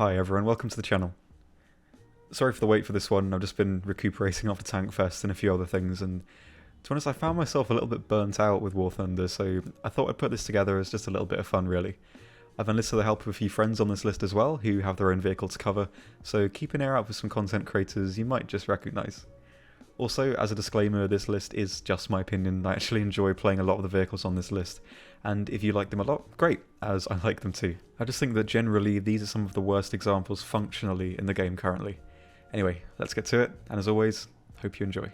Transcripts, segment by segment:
Hi everyone, welcome to the channel. Sorry for the wait for this one. I've just been recuperating after Tank Fest and a few other things, and to be honest I found myself a little bit burnt out with WarThunder, so I thought I'd put this together as just a little bit of fun really. I've enlisted the help of a few friends on this list as well, who have their own vehicle to cover, so keep an ear out for some content creators you might just recognise. Also, as a disclaimer, this list is just my opinion. I actually enjoy playing a lot of the vehicles on this list, and if you like them a lot, great, as I like them too. I just think that generally these are some of the worst examples functionally in the game currently. Anyway, let's get to it, and as always, hope you enjoy.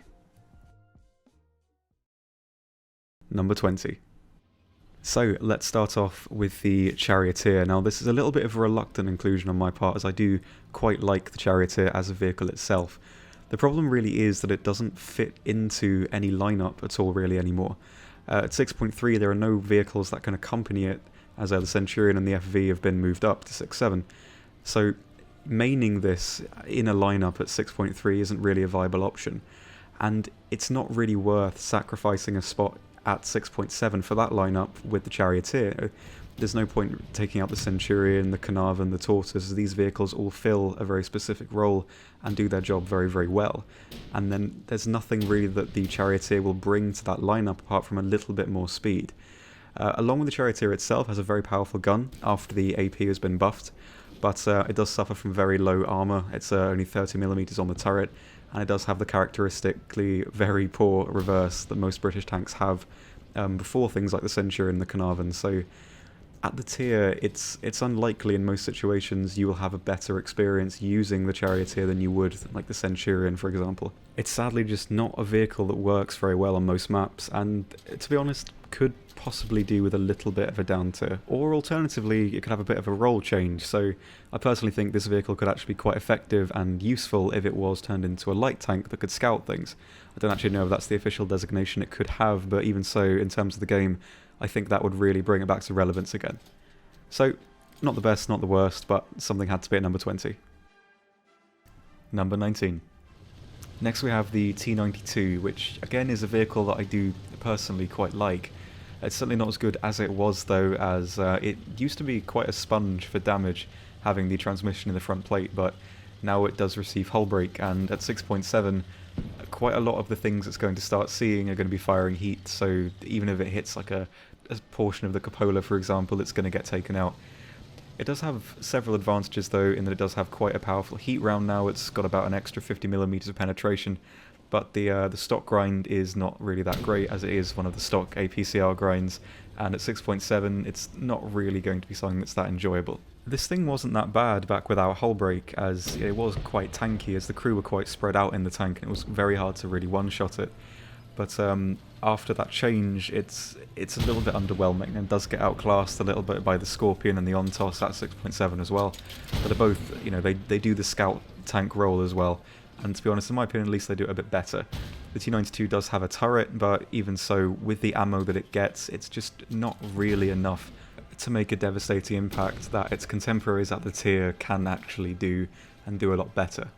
Number 20. So, let's start off with the Charioteer. Now, this is a little bit of a reluctant inclusion on my part, as I do quite like the Charioteer as a vehicle itself. The problem really is that it doesn't fit into any lineup at all really anymore. At 6.3 there are no vehicles that can accompany it, as the Centurion and the FV have been moved up to 6.7. So maining this in a lineup at 6.3 isn't really a viable option, and it's not really worth sacrificing a spot at 6.7 for that lineup with the Charioteer. There's no point taking out the Centurion, the Cathfawr and the Tortoise, as these vehicles all fill a very specific role and do their job very, very well. And then there's nothing really that the Charioteer will bring to that lineup apart from a little bit more speed. Along with the Charioteer itself, has a very powerful gun after the AP has been buffed, but it does suffer from very low armour. It's only 30mm on the turret, and it does have the characteristically very poor reverse that most British tanks have before things like the Centurion and the Cathfawr. So at the tier, it's unlikely in most situations you will have a better experience using the Charioteer than you would like the Centurion, for example. It's sadly just not a vehicle that works very well on most maps, and to be honest, could possibly do with a little bit of a down tier. Or alternatively, it could have a bit of a role change, so I personally think this vehicle could actually be quite effective and useful if it was turned into a light tank that could scout things. I don't actually know if that's the official designation it could have, but even so, in terms of the game, I think that would really bring it back to relevance again. So, not the best, not the worst, but something had to be at number 20. Number 19. Next we have the T92, which again is a vehicle that I do personally quite like. It's certainly not as good as it was though, as it used to be quite a sponge for damage, having the transmission in the front plate, but now it does receive hull break, and at 6.7, quite a lot of the things it's going to start seeing are going to be firing heat, so even if it hits like a portion of the cupola, for example, it's going to get taken out. It does have several advantages though, in that it does have quite a powerful heat round now. It's got about an extra 50mm of penetration, but the stock grind is not really that great, as it is one of the stock APCR grinds, and at 6.7 it's not really going to be something that's that enjoyable. This thing wasn't that bad back without hull break, as it was quite tanky, as the crew were quite spread out in the tank and it was very hard to really one-shot it. But after that change, it's a little bit underwhelming and does get outclassed a little bit by the Scorpion and the Ontos at 6.7 as well. But they're both, you know, they do the scout tank role as well. And to be honest, in my opinion, at least they do it a bit better. The T92 does have a turret, but even so, with the ammo that it gets, it's just not really enough to make a devastating impact that its contemporaries at the tier can actually do, and do a lot better.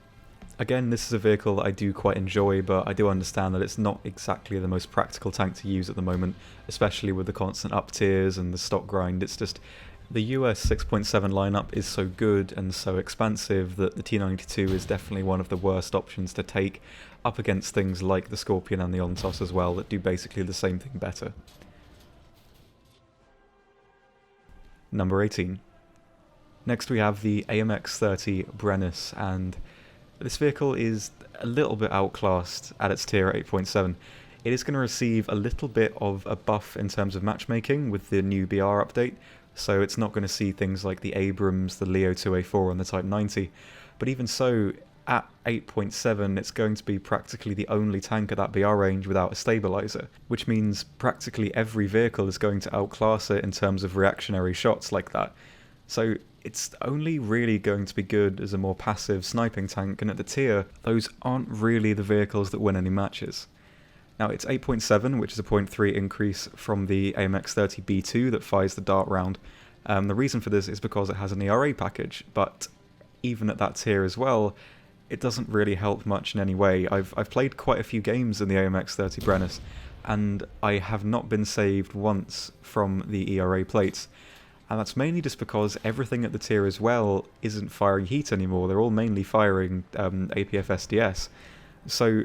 Again, this is a vehicle that I do quite enjoy, but I do understand that it's not exactly the most practical tank to use at the moment, especially with the constant up tiers and the stock grind. It's just, the US 6.7 lineup is so good and so expansive that the T92 is definitely one of the worst options to take up against things like the Scorpion and the Ontos as well, that do basically the same thing better. Number 18. Next we have the AMX-30 Brenes, and this vehicle is a little bit outclassed at its tier at 8.7. It is going to receive a little bit of a buff in terms of matchmaking with the new BR update, so it's not going to see things like the Abrams, the Leo 2A4 and the Type 90, but even so, at 8.7 it's going to be practically the only tank at that BR range without a stabilizer, which means practically every vehicle is going to outclass it in terms of reactionary shots like that. So it's only really going to be good as a more passive sniping tank, and at the tier, those aren't really the vehicles that win any matches. Now it's 8.7, which is a 0.3 increase from the AMX-30 B2 that fires the dart round. The reason for this is because it has an ERA package, but even at that tier as well, it doesn't really help much in any way. I've played quite a few games in the AMX-30 Brenes, and I have not been saved once from the ERA plates. And that's mainly just because everything at the tier as well isn't firing heat anymore. They're all mainly firing APF SDS. So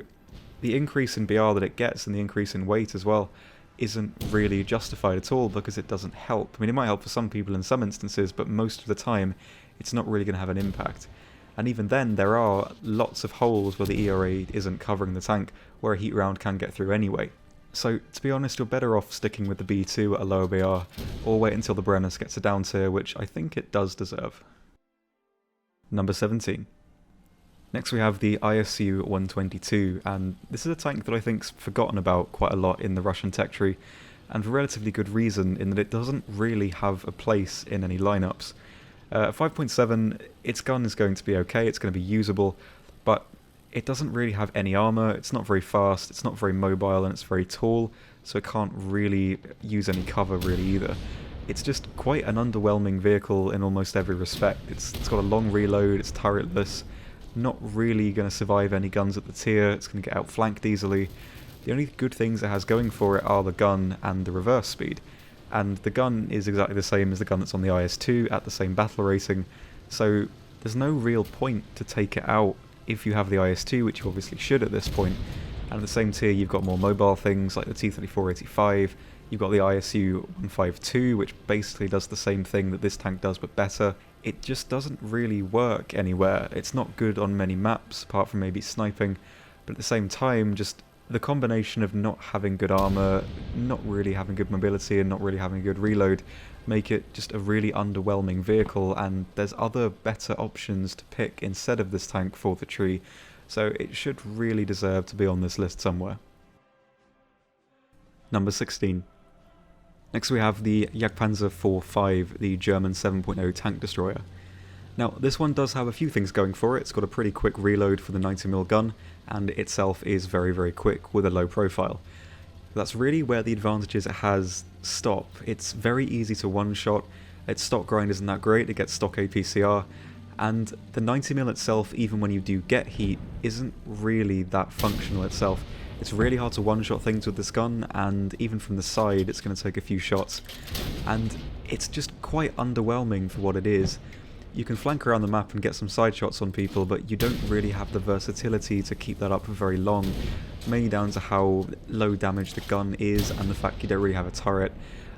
the increase in BR that it gets and the increase in weight as well isn't really justified at all because it doesn't help. I mean, it might help for some people in some instances, but most of the time it's not really going to have an impact. And even then, there are lots of holes where the ERA isn't covering the tank, where a heat round can get through anyway. So, to be honest, you're better off sticking with the B2 at a lower BR, or wait until the Brenes gets a down tier, which I think it does deserve. Number 17. Next we have the ISU 122, and this is a tank that I think's forgotten about quite a lot in the Russian tech tree, and for relatively good reason in that it doesn't really have a place in any lineups. 5.7, its gun is going to be okay, it's going to be usable, but it doesn't really have any armor, it's not very fast, it's not very mobile, and it's very tall, so it can't really use any cover really either. It's just quite an underwhelming vehicle in almost every respect. It's got a long reload, it's turretless, not really going to survive any guns at the tier, it's going to get outflanked easily. The only good things it has going for it are the gun and the reverse speed. And the gun is exactly the same as the gun that's on the IS-2 at the same battle rating, so there's no real point to take it out if you have the IS-2, which you obviously should at this point. And at the same tier you've got more mobile things like the T-34-85, you've got the ISU 152, which basically does the same thing that this tank does but better. It just doesn't really work anywhere. It's not good on many maps, apart from maybe sniping, but at the same time, just the combination of not having good armor, not really having good mobility, and not really having good reload make it just a really underwhelming vehicle, and there's other better options to pick instead of this tank for the tree, so it should really deserve to be on this list somewhere. Number 16. Next we have the Jagdpanzer IV-5, the German 7.0 tank destroyer. Now, this one does have a few things going for it. It's got a pretty quick reload for the 90mm gun, and itself is very, very quick with a low profile. That's really where the advantages it has stop. It's very easy to one-shot, its stock grind isn't that great, it gets stock APCR, and the 90mm itself, even when you do get heat, isn't really that functional itself. It's really hard to one-shot things with this gun, and even from the side it's going to take a few shots, and it's just quite underwhelming for what it is. You can flank around the map and get some side shots on people, but you don't really have the versatility to keep that up for very long, mainly down to how low damage the gun is and the fact you don't really have a turret.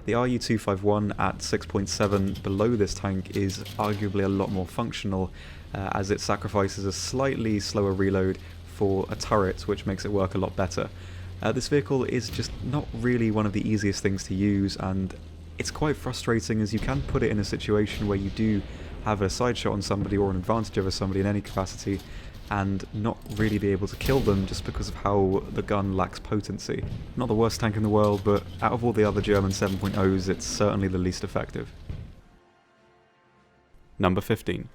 The RU-251 at 6.7 below this tank is arguably a lot more functional, as it sacrifices a slightly slower reload for a turret, which makes it work a lot better. This vehicle is just not really one of the easiest things to use, and it's quite frustrating as you can put it in a situation where you do have a side shot on somebody or an advantage over somebody in any capacity and not really be able to kill them just because of how the gun lacks potency. Not the worst tank in the world, but out of all the other German 7.0s, it's certainly the least effective. Number 15.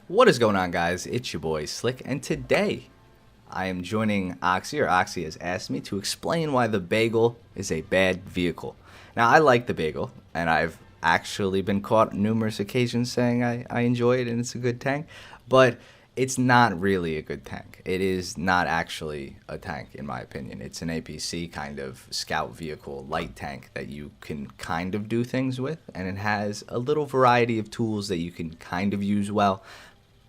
What is going on, guys? It's your boy Slick, and today I am joining Oxy, or Oxy has asked me to explain why the Bagel is a bad vehicle. Now, I like the Bagel, and I've actually been caught numerous occasions saying I enjoy it and it's a good tank, but it's not really a good tank. It is not actually a tank, in my opinion. It's an APC kind of scout vehicle, light tank that you can kind of do things with, and it has a little variety of tools that you can kind of use well,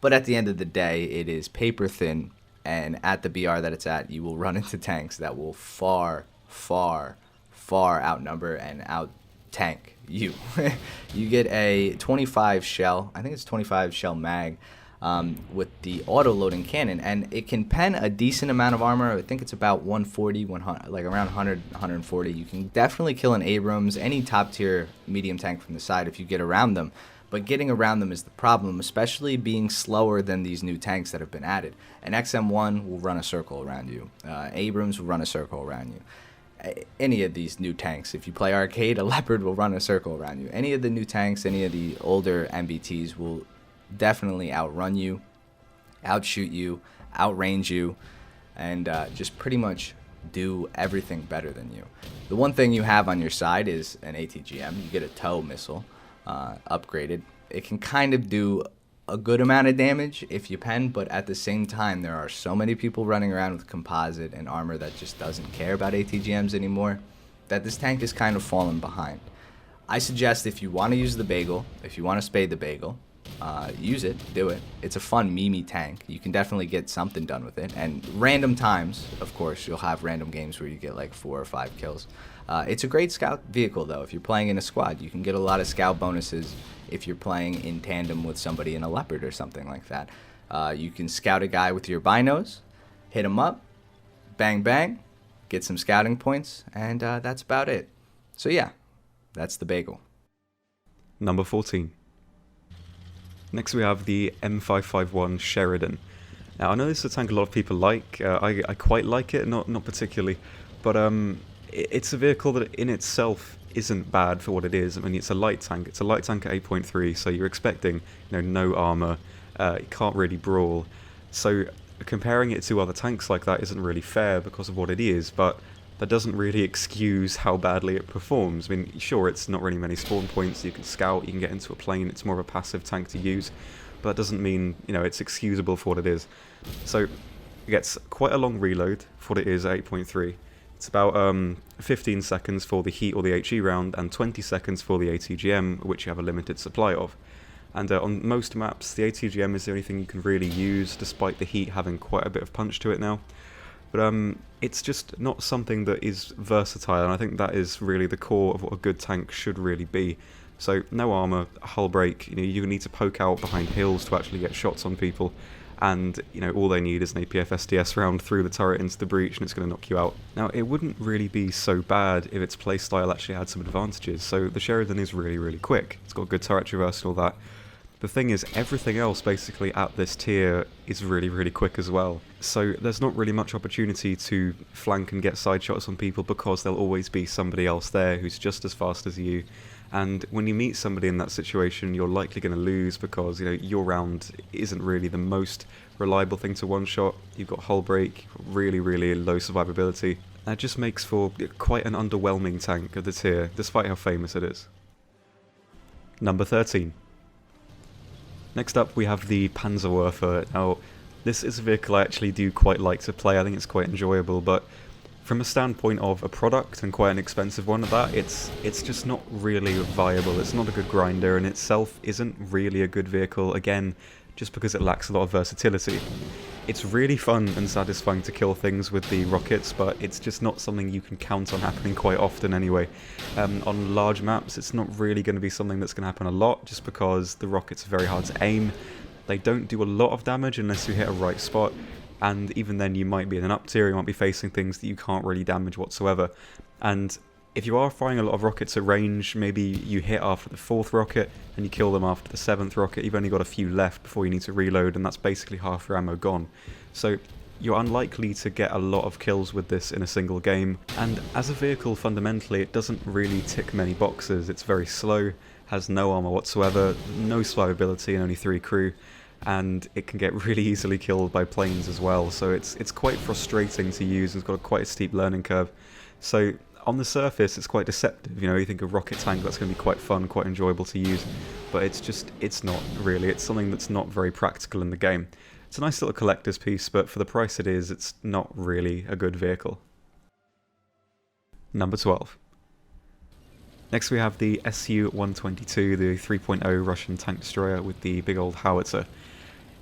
but at the end of the day, it is paper thin, and at the BR that it's at, you will run into tanks that will far, far, far outnumber and out-tank you. You get a 25 shell, I think it's 25 shell mag, with the auto-loading cannon, and it can pen a decent amount of armor. I think it's about 140, 100, like around 100, 140. You can definitely kill an Abrams, any top-tier medium tank from the side if you get around them. But getting around them is the problem, especially being slower than these new tanks that have been added. An XM1 will run a circle around you. Abrams will run a circle around you. Any of these new tanks, if you play arcade, a Leopard will run a circle around you. Any of the new tanks, any of the older MBTs will definitely outrun you, outshoot you, outrange you, and just pretty much do everything better than you. The one thing you have on your side is an ATGM. You get a tow missile upgraded. It can kind of do a good amount of damage if you pen, but at the same time there are so many people running around with composite and armor that just doesn't care about ATGMs anymore that this tank is kind of fallen behind. I suggest if you want to use the bagel, if you want to spade the bagel, use it, do it. It's a fun meme tank. You can definitely get something done with it. And random times, of course, you'll have random games where you get like 4 or 5 kills. It's a great scout vehicle, though. If you're playing in a squad, you can get a lot of scout bonuses if you're playing in tandem with somebody in a leopard or something like that. You can scout a guy with your binos, hit him up, bang, bang, get some scouting points, and that's about it. So yeah, that's the bagel. Number 14. Next we have the M551 Sheridan. Now I know this is a tank a lot of people like. I quite like it, not particularly, but it's a vehicle that in itself isn't bad for what it is. I mean, it's a light tank. It's a light tank at 8.3, so you're expecting no armor. It can't really brawl. So comparing it to other tanks like that isn't really fair because of what it is, but that doesn't really excuse how badly it performs. I mean, sure, it's not really many spawn points. You can scout, you can get into a plane. It's more of a passive tank to use, but that doesn't mean it's excusable for what it is. So it gets quite a long reload for what it is at 8.3. It's about 15 seconds for the heat or the HE round and 20 seconds for the ATGM, which you have a limited supply of. And on most maps, the ATGM is the only thing you can really use, despite the heat having quite a bit of punch to it now. But it's just not something that is versatile, and I think that is really the core of what a good tank should really be. So no armor, hull break. You need to poke out behind hills to actually get shots on people, and all they need is an APF SDS round through the turret into the breach, and it's going to knock you out. Now it wouldn't really be so bad if its playstyle actually had some advantages. So the Sheridan is really quick. It's got good turret traverse and all that. The thing is, everything else basically at this tier is really quick as well. So there's not really much opportunity to flank and get side shots on people because there'll always be somebody else there who's just as fast as you. And when you meet somebody in that situation, you're likely going to lose because your round isn't really the most reliable thing to one-shot. You've got hull break, really low survivability. That just makes for quite an underwhelming tank of the tier, despite how famous it is. Number 13. Next up we have the Panzerwerfer. Now this is a vehicle I actually do quite like to play. I think it's quite enjoyable, but from a standpoint of a product, and quite an expensive one at that, it's just not really viable. It's not a good grinder, and itself isn't really a good vehicle, again, just because it lacks a lot of versatility. It's really fun and satisfying to kill things with the rockets, but it's just not something you can count on happening quite often anyway. On large maps, it's not really going to be something that's going to happen a lot, just because the rockets are very hard to aim. They don't do a lot of damage unless you hit a right spot, and even then you might be in an up tier, you might be facing things that you can't really damage whatsoever. And if you are firing a lot of rockets at range, maybe you hit after the 4th rocket and you kill them after the 7th rocket, you've only got a few left before you need to reload, and that's basically half your ammo gone. So you're unlikely to get a lot of kills with this in a single game, and as a vehicle fundamentally it doesn't really tick many boxes. It's very slow, has no armor whatsoever, no survivability and only 3 crew, and it can get really easily killed by planes as well, so it's quite frustrating to use. It's got quite a steep learning curve. So on the surface it's quite deceptive, you think a rocket tank, that's going to be quite fun, quite enjoyable to use, but it's not really. It's something that's not very practical in the game. It's a nice little collector's piece, but for the price it is, it's not really a good vehicle. Number 12. Next we have the Su-122, the 3.0 Russian tank destroyer with the big old howitzer.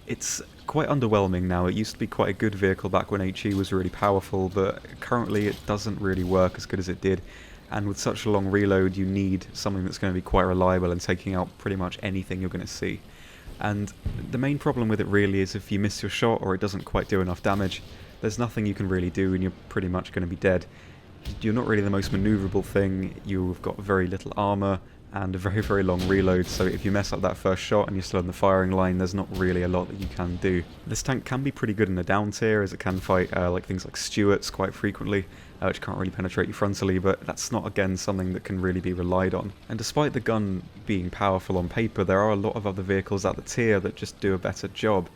It's quite underwhelming now. It used to be quite a good vehicle back when HE was really powerful, but currently it doesn't really work as good as it did. And with such a long reload, you need something that's going to be quite reliable and taking out pretty much anything you're going to see. And the main problem with it really is if you miss your shot or it doesn't quite do enough damage, there's nothing you can really do and you're pretty much going to be dead. You're not really the most maneuverable thing, you've got very little armor and a very long reload, so if you mess up that first shot and you're still in the firing line, there's not really a lot that you can do. This tank can be pretty good in the down tier, as it can fight like things like Stuarts quite frequently, which can't really penetrate you frontally, but that's not again something that can really be relied on. And despite the gun being powerful on paper, there are a lot of other vehicles at the tier that just do a better job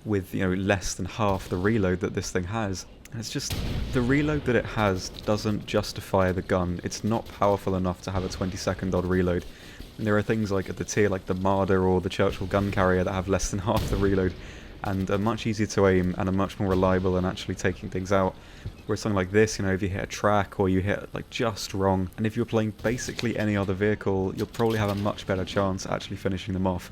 with less than half the reload that this thing has. And it's just, the reload that it has doesn't justify the gun. It's not powerful enough to have a 20-second odd reload. And there are things like at the tier like the Marder or the Churchill gun carrier that have less than half the reload. and are much easier to aim and are much more reliable in actually taking things out. Whereas something like this, if you hit a track or you hit like just wrong, and if you're playing basically any other vehicle, you'll probably have a much better chance at actually finishing them off.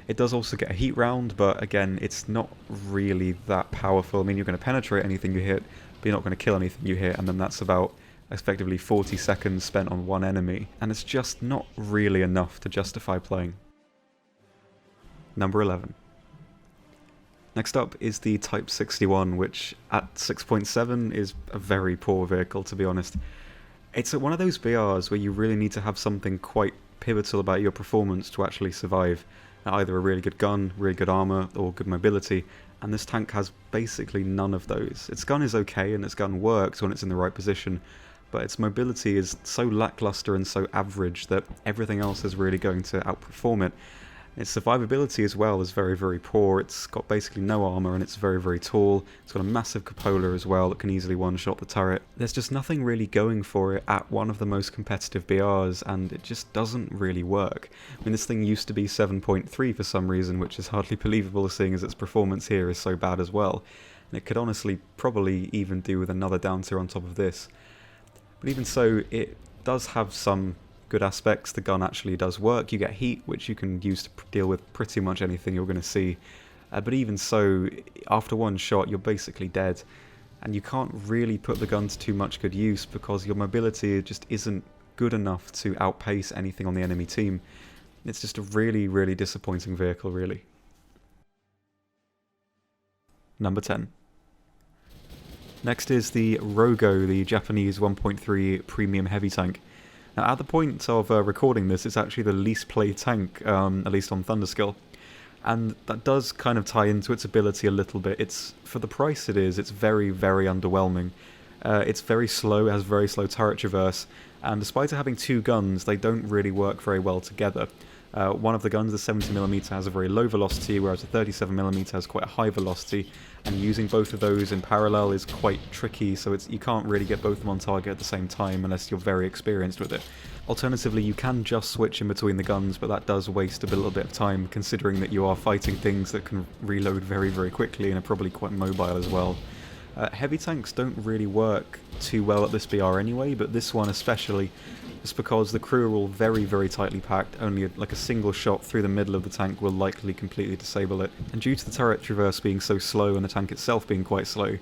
It does also get a heat round, but again, it's not really that powerful. I mean, you're going to penetrate anything you hit, but you're not going to kill anything you hit, and then that's about effectively 40 seconds spent on one enemy, and it's just not really enough to justify playing. Number 11. Next up is the Type 61, which at 6.7 is a very poor vehicle, to be honest. It's one of those BRs where you really need to have something quite pivotal about your performance to actually survive. Either a really good gun, really good armor, or good mobility, and this tank has basically none of those. Its gun is okay, and its gun works when it's in the right position, but its mobility is so lackluster and so average that everything else is really going to outperform it. Its survivability as well is very, very poor. It's got basically no armor and it's very, very tall. It's got a massive cupola as well that can easily one-shot the turret. There's just nothing really going for it at one of the most competitive BRs, and it just doesn't really work. I mean, this thing used to be 7.3 for some reason, which is hardly believable seeing as its performance here is so bad as well. And it could honestly probably even do with another down tier on top of this. But even so, it does have some good aspects. The gun actually does work. You get heat, which you can use to deal with pretty much anything you're going to see. But even so, after one shot, you're basically dead. And you can't really put the gun to too much good use because your mobility just isn't good enough to outpace anything on the enemy team. It's just a really, really disappointing vehicle, really. Number 10. Next is the Rogo, the Japanese 1.3 premium heavy tank. Now, at the point of recording this, it's actually the least played tank, at least on Thunderskill. And that does kind of tie into its ability a little bit. For the price it is, it's very, very underwhelming. It's very slow, it has very slow turret traverse, and despite it having two guns, they don't really work very well together. One of the guns, the 70mm, has a very low velocity, whereas the 37mm has quite a high velocity, and using both of those in parallel is quite tricky, so you can't really get both of them on target at the same time unless you're very experienced with it. Alternatively, you can just switch in between the guns, but that does waste a little bit of time, considering that you are fighting things that can reload very, very quickly and are probably quite mobile as well. Heavy tanks don't really work too well at this BR anyway, but this one especially, just because the crew are all very, very tightly packed. Only like a single shot through the middle of the tank will likely completely disable it. And due to the turret traverse being so slow and the tank itself being quite slow,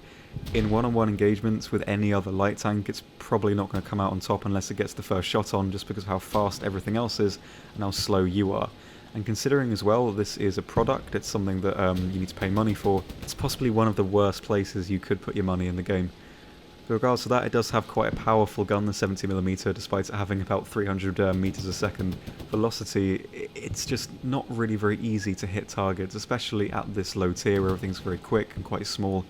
in one-on-one engagements with any other light tank, it's probably not going to come out on top unless it gets the first shot on, just because of how fast everything else is and how slow you are. And considering as well this is a product, it's something that you need to pay money for, it's possibly one of the worst places you could put your money in the game. With regards to that, it does have quite a powerful gun, the 70mm, despite it having about 300 meters a second velocity. It's just not really very easy to hit targets, especially at this low tier where everything's very quick and quite small.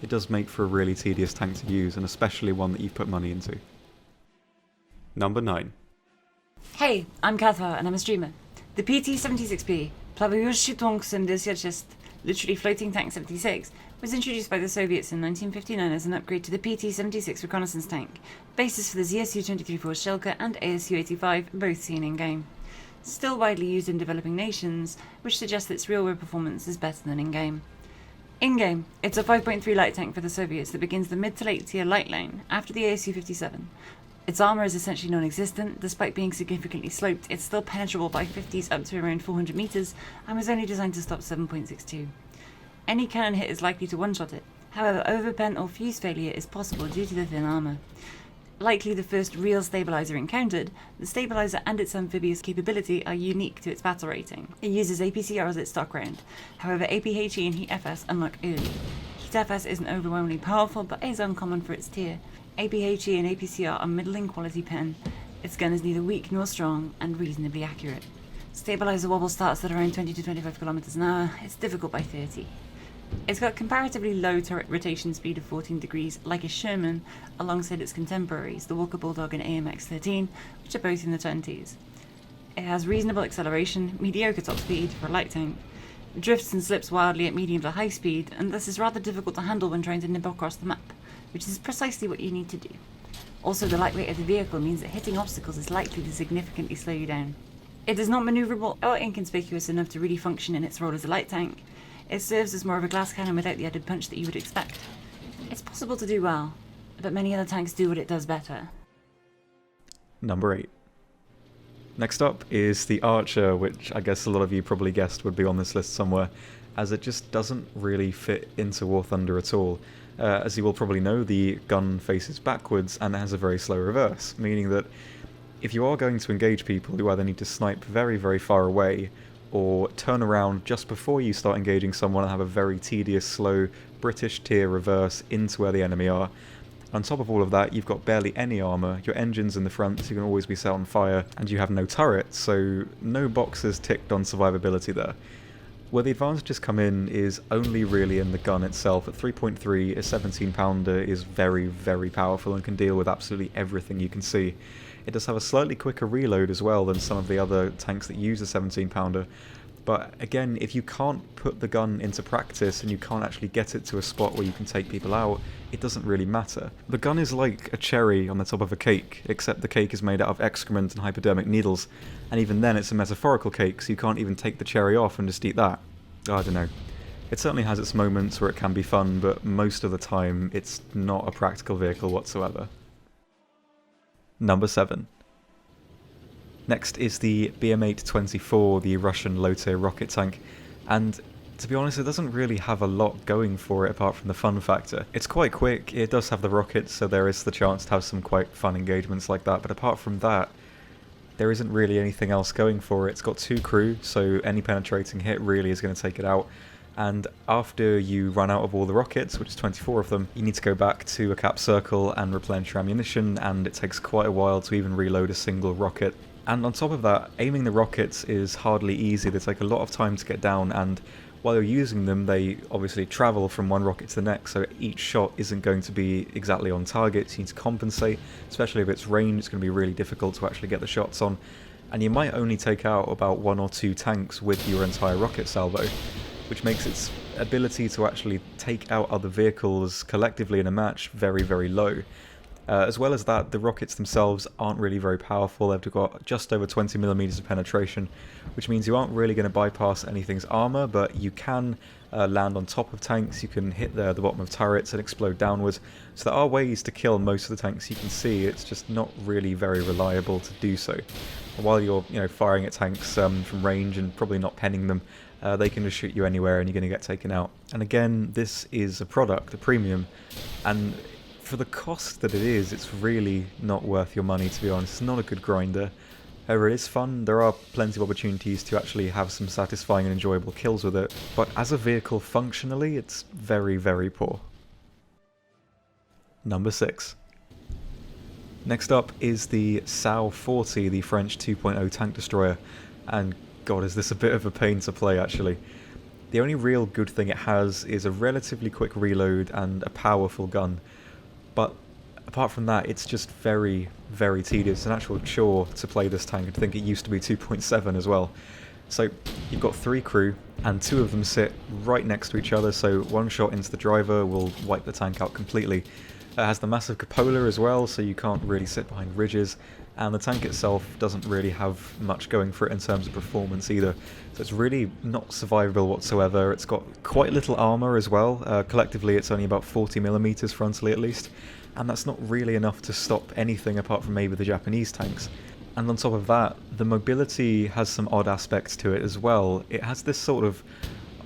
It does make for a really tedious tank to use, and especially one that you've put money into. Number 9. Hey, I'm Cathfawr and I'm a streamer. The PT-76B, literally floating tank 76, was introduced by the Soviets in 1959 as an upgrade to the PT-76 reconnaissance tank, basis for the ZSU-23 Shilka and ASU-85, both seen in-game. Still widely used in developing nations, which suggests its real-world performance is better than in-game. In-game, it's a 5.3 light tank for the Soviets that begins the mid to late tier light lane after the ASU-57. Its armour is essentially non-existent. Despite being significantly sloped, it's still penetrable by 50s up to around 400 meters and was only designed to stop 7.62. Any cannon hit is likely to one-shot it. However, overpen or fuse failure is possible due to the thin armour. Likely the first real stabilizer encountered, the stabilizer and its amphibious capability are unique to its battle rating. It uses APCR as its stock round. However, APHE and Heat FS unlock early. Heat FS isn't overwhelmingly powerful, but is uncommon for its tier. APHE and APCR are middling quality pen. Its gun is neither weak nor strong and reasonably accurate. Stabilizer wobble starts at around 20 to 25 kilometers an hour. It's difficult by 30. It's got comparatively low turret rotation speed of 14 degrees, like a Sherman, alongside its contemporaries, the Walker Bulldog and AMX-13, which are both in the 20s. It has reasonable acceleration, mediocre top speed for a light tank. It drifts and slips wildly at medium to high speed, and this is rather difficult to handle when trying to nibble across the map, which is precisely what you need to do. Also, the lightweight of the vehicle means that hitting obstacles is likely to significantly slow you down. It is not manoeuvrable or inconspicuous enough to really function in its role as a light tank. It serves as more of a glass cannon without the added punch that you would expect. It's possible to do well, but many other tanks do what it does better. Number 8. Next up is the Archer, which I guess a lot of you probably guessed would be on this list somewhere, as it just doesn't really fit into WarThunder at all. As you will probably know, the gun faces backwards and it has a very slow reverse, meaning that if you are going to engage people, you either need to snipe very, very far away, or turn around just before you start engaging someone and have a very tedious, slow British tier reverse into where the enemy are. On top of all of that, you've got barely any armour, your engine's in the front so you can always be set on fire, and you have no turret, so no boxes ticked on survivability there. Where the advantages come in is only really in the gun itself. At 3.3, a 17 pounder is very, very powerful and can deal with absolutely everything you can see. It does have a slightly quicker reload as well than some of the other tanks that use a 17 pounder. But again, if you can't put the gun into practice and you can't actually get it to a spot where you can take people out, it doesn't really matter. The gun is like a cherry on the top of a cake, except the cake is made out of excrement and hypodermic needles, and even then it's a metaphorical cake, so you can't even take the cherry off and just eat that. I don't know. It certainly has its moments where it can be fun, but most of the time it's not a practical vehicle whatsoever. Number 7. Next is the BM-824, the Russian low-tier rocket tank, and to be honest, it doesn't really have a lot going for it apart from the fun factor. It's quite quick, it does have the rockets, so there is the chance to have some quite fun engagements like that, but apart from that, there isn't really anything else going for it. It's got 2 crew, so any penetrating hit really is going to take it out. And after you run out of all the rockets, which is 24 of them, you need to go back to a cap circle and replenish your ammunition, and it takes quite a while to even reload a single rocket. And on top of that, aiming the rockets is hardly easy. They take a lot of time to get down, and while you're using them, they obviously travel from one rocket to the next, so each shot isn't going to be exactly on target, so you need to compensate, especially if it's range. It's going to be really difficult to actually get the shots on, and you might only take out about 1 or 2 tanks with your entire rocket salvo, which makes its ability to actually take out other vehicles collectively in a match very, very low. As well as that, the rockets themselves aren't really very powerful. They've got just over 20mm of penetration, which means you aren't really going to bypass anything's armour, but you can land on top of tanks, you can hit the bottom of turrets and explode downwards. So there are ways to kill most of the tanks you can see, it's just not really very reliable to do so. While you're firing at tanks from range and probably not penning them, they can just shoot you anywhere and you're going to get taken out. And again, this is a product, a premium, and for the cost that it is, it's really not worth your money, to be honest. It's not a good grinder. However, it is fun. There are plenty of opportunities to actually have some satisfying and enjoyable kills with it, but as a vehicle functionally, it's very, very poor. Number 6. Next up is the SAU 40, the French 2.0 tank destroyer, and god, is this a bit of a pain to play actually. The only real good thing it has is a relatively quick reload and a powerful gun. But apart from that, it's just very, very tedious. It's an actual chore to play this tank. I think it used to be 2.7 as well. So you've got 3 crew, and 2 of them sit right next to each other, so one shot into the driver will wipe the tank out completely. It has the massive cupola as well, so you can't really sit behind ridges, and the tank itself doesn't really have much going for it in terms of performance either. So it's really not survivable whatsoever. It's got quite little armour as well. Collectively it's only about 40mm frontally at least, and that's not really enough to stop anything apart from maybe the Japanese tanks. And on top of that, the mobility has some odd aspects to it as well. It has this sort of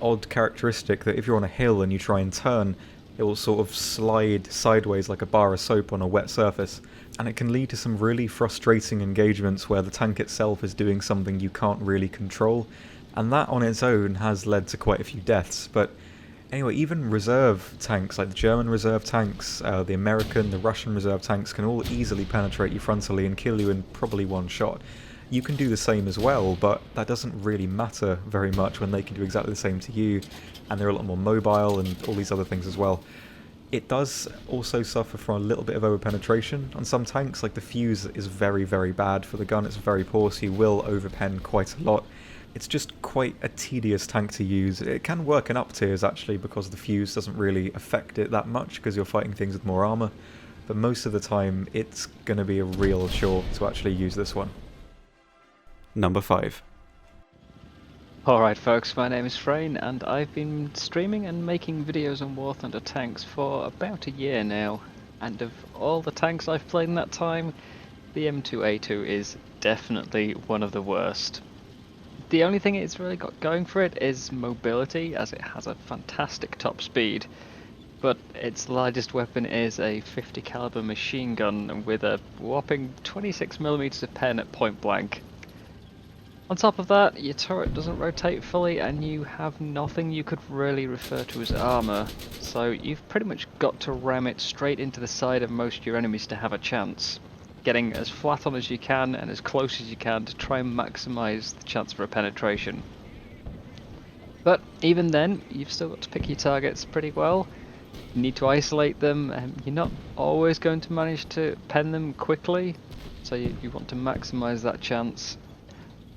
odd characteristic that if you're on a hill and you try and turn, it will sort of slide sideways like a bar of soap on a wet surface, and it can lead to some really frustrating engagements where the tank itself is doing something you can't really control, and that on its own has led to quite a few deaths. But anyway, even reserve tanks, like the German reserve tanks, the American, the Russian reserve tanks, can all easily penetrate you frontally and kill you in probably one shot. You can do the same as well, but that doesn't really matter very much when they can do exactly the same to you, and they're a lot more mobile and all these other things as well. It does also suffer from a little bit of overpenetration on some tanks, like the fuse is very, very bad for the gun. It's very poor, so you will overpen quite a lot. It's just quite a tedious tank to use. It can work in up tiers actually, because the fuse doesn't really affect it that much because you're fighting things with more armor, but most of the time it's going to be a real chore to actually use this one. Number 5. Alright folks, my name is Freyn and I've been streaming and making videos on WarThunder tanks for about a year now, and of all the tanks I've played in that time, the M2A2 is definitely one of the worst. The only thing it's really got going for it is mobility, as it has a fantastic top speed, but its largest weapon is a 50 caliber machine gun with a whopping 26mm of pen at point blank. On top of that, your turret doesn't rotate fully and you have nothing you could really refer to as armour, so you've pretty much got to ram it straight into the side of most of your enemies to have a chance, getting as flat on as you can and as close as you can to try and maximise the chance for a penetration. But even then, you've still got to pick your targets pretty well. You need to isolate them, and you're not always going to manage to pen them quickly, so you want to maximise that chance.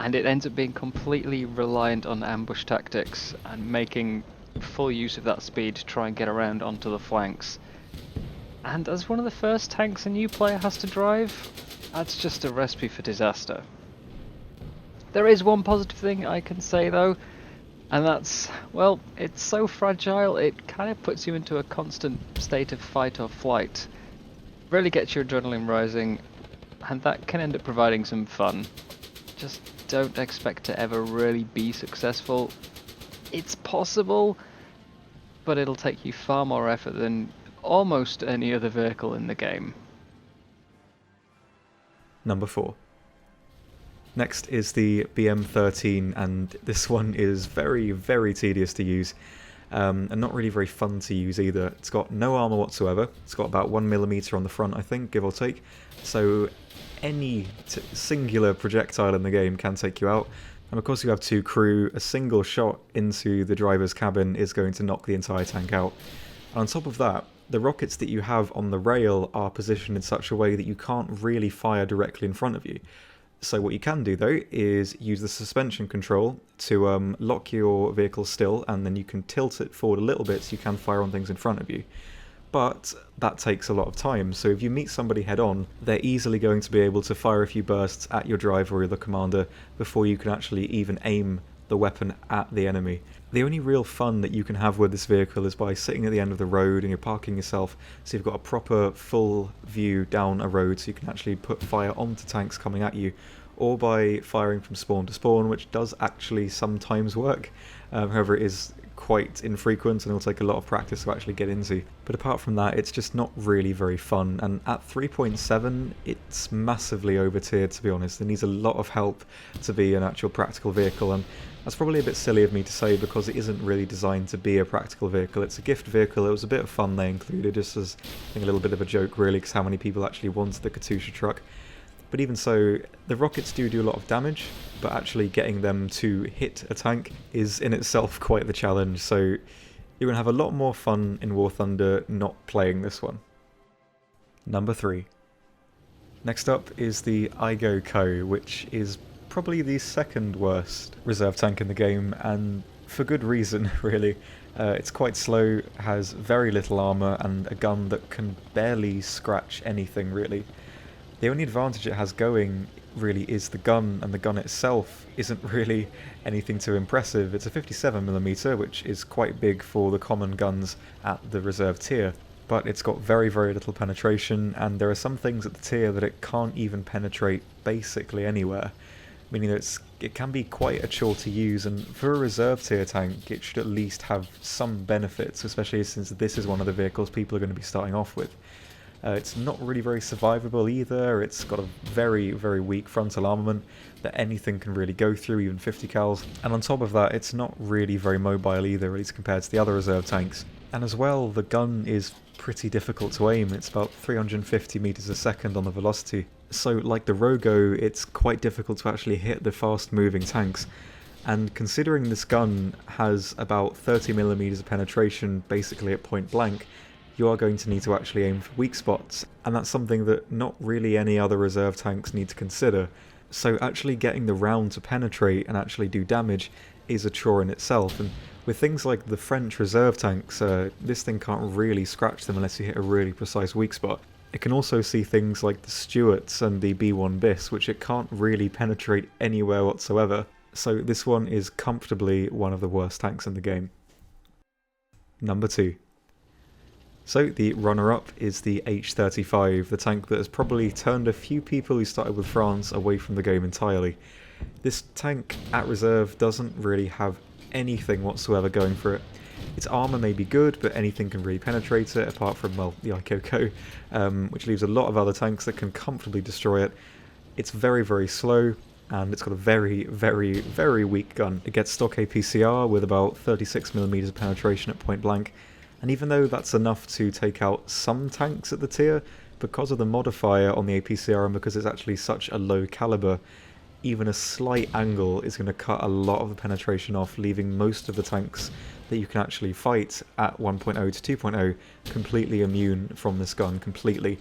And it ends up being completely reliant on ambush tactics and making full use of that speed to try and get around onto the flanks. And as one of the first tanks a new player has to drive, that's just a recipe for disaster. There is one positive thing I can say though, and that's, well, it's so fragile it kind of puts you into a constant state of fight or flight. Really gets your adrenaline rising, and that can end up providing some fun. Just don't expect to ever really be successful. It's possible, but it'll take you far more effort than almost any other vehicle in the game. Number 4. Next is the BM13, and this one is very, very tedious to use, and not really very fun to use either. It's got no armour whatsoever. It's got about 1mm on the front, I think, give or take. So any singular projectile in the game can take you out. And because you have 2 crew, a single shot into the driver's cabin is going to knock the entire tank out. And on top of that, the rockets that you have on the rail are positioned in such a way that you can't really fire directly in front of you. So what you can do though is use the suspension control to lock your vehicle still, and then you can tilt it forward a little bit so you can fire on things in front of you. But that takes a lot of time, so if you meet somebody head on, they're easily going to be able to fire a few bursts at your driver or the commander before you can actually even aim the weapon at the enemy. The only real fun that you can have with this vehicle is by sitting at the end of the road and you're parking yourself, so you've got a proper full view down a road so you can actually put fire onto tanks coming at you, or by firing from spawn to spawn, which does actually sometimes work. However, it is quite infrequent and it'll take a lot of practice to actually get into. But apart from that, it's just not really very fun, and at 3.7 it's massively over-tiered, to be honest. It needs a lot of help to be an actual practical vehicle, and that's probably a bit silly of me to say because it isn't really designed to be a practical vehicle. It's a gift vehicle. It was a bit of fun they included, just as I think a little bit of a joke really, because how many people actually wanted the Katusha truck. But even so, the rockets do a lot of damage, but actually getting them to hit a tank is in itself quite the challenge, so you're going to have a lot more fun in WarThunder not playing this one. Number 3. Next up is the Aygo Cow, which is probably the second worst reserve tank in the game, and for good reason, really. It's quite slow, has very little armour, and a gun that can barely scratch anything, really. The only advantage it has going really is the gun, and the gun itself isn't really anything too impressive. It's a 57mm, which is quite big for the common guns at the reserve tier, but it's got very, very little penetration, and there are some things at the tier that it can't even penetrate basically anywhere, meaning that it can be quite a chore to use, and for a reserve tier tank it should at least have some benefits, especially since this is one of the vehicles people are going to be starting off with. It's not really very survivable either. It's got a very, very weak frontal armament that anything can really go through, even 50 cals. And on top of that, it's not really very mobile either, at least compared to the other reserve tanks. And as well, the gun is pretty difficult to aim. It's about 350 meters a second on the velocity. So like the Rogo, it's quite difficult to actually hit the fast-moving tanks. And considering this gun has about 30mm of penetration basically at point blank, you are going to need to actually aim for weak spots, and that's something that not really any other reserve tanks need to consider. So actually getting the round to penetrate and actually do damage is a chore in itself, and with things like the French reserve tanks, this thing can't really scratch them unless you hit a really precise weak spot. It can also see things like the Stuarts and the B1 Bis, which it can't really penetrate anywhere whatsoever. So this one is comfortably one of the worst tanks in the game. Number 2. So the runner-up is the H35, the tank that has probably turned a few people who started with France away from the game entirely. This tank at reserve doesn't really have anything whatsoever going for it. Its armour may be good, but anything can really penetrate it, apart from, well, the Aygo Cow, which leaves a lot of other tanks that can comfortably destroy it. It's very, very slow, and it's got a very, very, very weak gun. It gets stock APCR with about 36mm of penetration at point blank, and even though that's enough to take out some tanks at the tier, because of the modifier on the APCR and because it's actually such a low caliber, even a slight angle is going to cut a lot of the penetration off, leaving most of the tanks that you can actually fight at 1.0 to 2.0 completely immune from this gun, completely.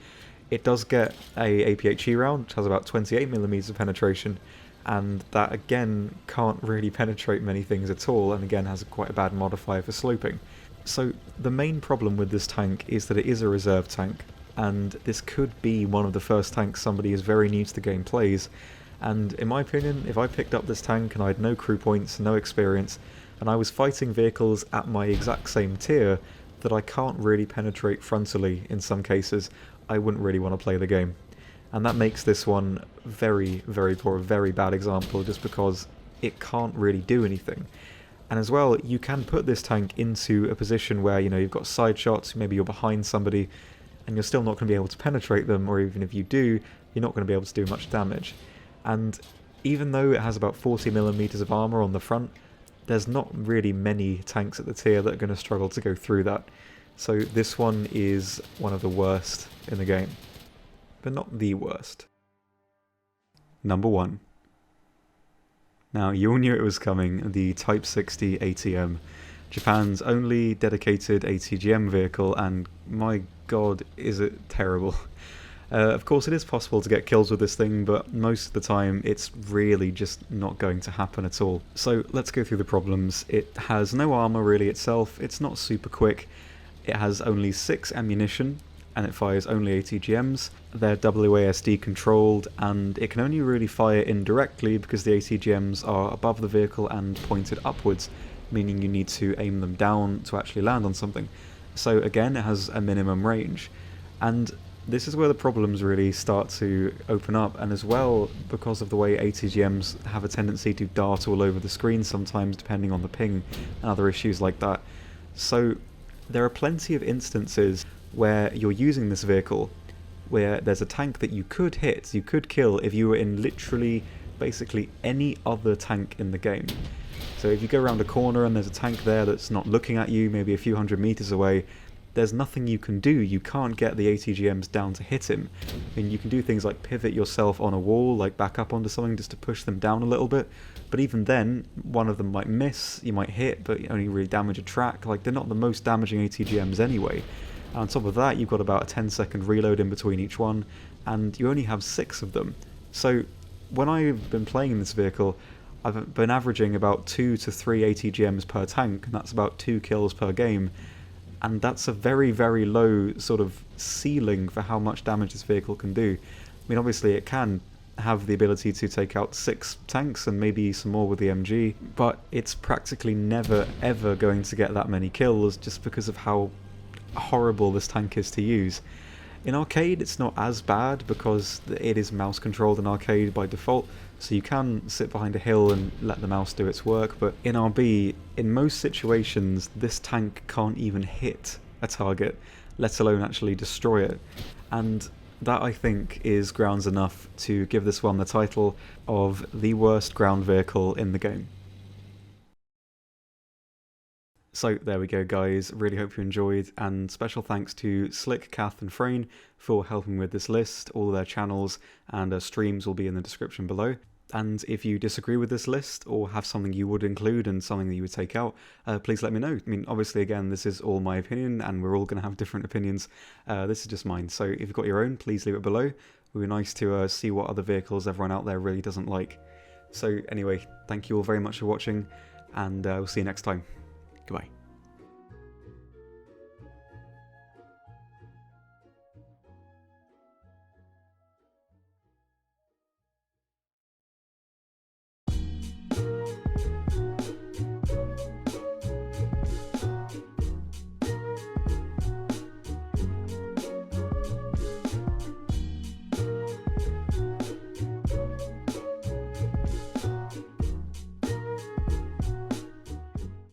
It does get a APHE round, which has about 28mm of penetration, and that again can't really penetrate many things at all, and again has quite a bad modifier for sloping. So the main problem with this tank is that it is a reserve tank, and this could be one of the first tanks somebody who's very new to the game plays. And in my opinion, if I picked up this tank and I had no crew points, no experience, and I was fighting vehicles at my exact same tier that I can't really penetrate frontally in some cases, I wouldn't really want to play the game. And that makes this one very, very poor, a very bad example, just because it can't really do anything. And as well, you can put this tank into a position where, you know, you've got side shots, maybe you're behind somebody, and you're still not going to be able to penetrate them, or even if you do, you're not going to be able to do much damage. And even though it has about 40mm of armour on the front, there's not really many tanks at the tier that are going to struggle to go through that. So this one is one of the worst in the game. But not the worst. Number 1. Now, you all knew it was coming, the Type 60 ATM. Japan's only dedicated ATGM vehicle, and my god, is it terrible. Of course, it is possible to get kills with this thing, but most of the time it's really just not going to happen at all. So let's go through the problems. It has no armour really itself, it's not super quick, it has only 6 ammunition, and it fires only ATGMs. They're WASD controlled, and it can only really fire indirectly because the ATGMs are above the vehicle and pointed upwards, meaning you need to aim them down to actually land on something. So again, it has a minimum range. And this is where the problems really start to open up, and as well because of the way ATGMs have a tendency to dart all over the screen sometimes depending on the ping and other issues like that. So there are plenty of instances where you're using this vehicle where there's a tank that you could hit, you could kill if you were in literally basically any other tank in the game. So if you go around a corner and there's a tank there that's not looking at you, maybe a few hundred meters away, there's nothing you can do. You can't get the ATGMs down to hit him. I mean, you can do things like pivot yourself on a wall, like back up onto something just to push them down a little bit, but even then, one of them might miss, you might hit, but you only really damage a track. Like, they're not the most damaging ATGMs anyway. And on top of that, you've got about a 10-second reload in between each one, and you only have 6 of them. So when I've been playing this vehicle, I've been averaging about 2 to 3 ATGMs per tank, and that's about 2 kills per game. And that's a very, very low sort of ceiling for how much damage this vehicle can do. I mean, obviously it can have the ability to take out 6 tanks and maybe some more with the MG, but it's practically never ever going to get that many kills just because of how horrible this tank is to use. In arcade it's not as bad because it is mouse controlled in arcade by default, so you can sit behind a hill and let the mouse do its work, but in RB, in most situations, this tank can't even hit a target, let alone actually destroy it. And that, I think, is grounds enough to give this one the title of the worst ground vehicle in the game. So there we go, guys, really hope you enjoyed, and special thanks to Slick, Cath and Freyn for helping with this list. All their channels and streams will be in the description below. And if you disagree with this list or have something you would include and something that you would take out, please let me know. I mean, obviously, again, this is all my opinion and we're all going to have different opinions. This is just mine. So if you've got your own, please leave it below. It would be nice to see what other vehicles everyone out there really doesn't like. So anyway, thank you all very much for watching, and we'll see you next time. Goodbye.